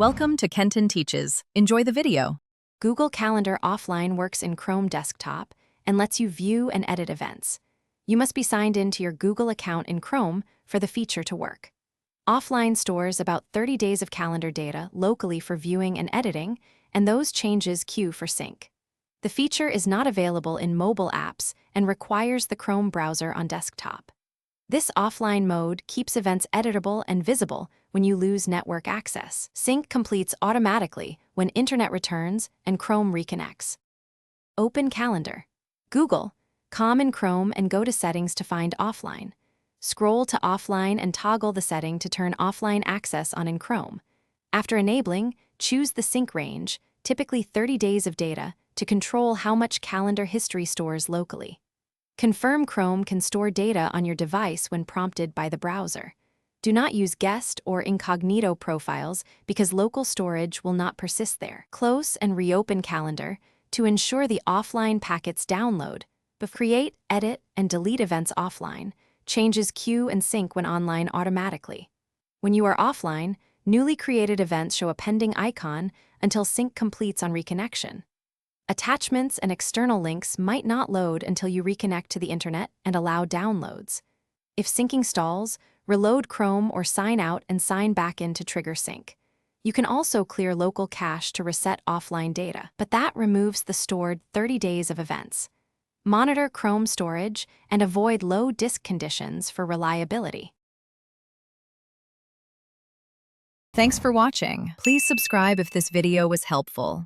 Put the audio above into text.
Welcome to Kenton Teaches. Enjoy the video. Google Calendar Offline works in Chrome desktop and lets you view and edit events. You must be signed into your Google account in Chrome for the feature to work. Offline stores about 30 days of calendar data locally for viewing and editing, and those changes queue for sync. The feature is not available in mobile apps and requires the Chrome browser on desktop. This offline mode keeps events editable and visible when you lose network access. Sync completes automatically when internet returns and Chrome reconnects. Open Calendar. Google, com in Chrome and go to Settings to find Offline. Scroll to Offline and toggle the setting to turn offline access on in Chrome. After enabling, choose the sync range, typically 30 days of data, to control how much calendar history stores locally. Confirm Chrome can store data on your device when prompted by the browser. Do not use guest or incognito profiles because local storage will not persist there. Close and reopen Calendar to ensure the offline packets download, but create, edit, and delete events offline. Changes queue and sync when online automatically. When you are offline, newly created events show a pending icon until sync completes on reconnection. Attachments and external links might not load until you reconnect to the internet and allow downloads. If syncing stalls, reload Chrome or sign out and sign back in to trigger sync. You can also clear local cache to reset offline data, but that removes the stored 30 days of events. Monitor Chrome storage and avoid low disk conditions for reliability. Thanks for watching. Please subscribe if this video was helpful.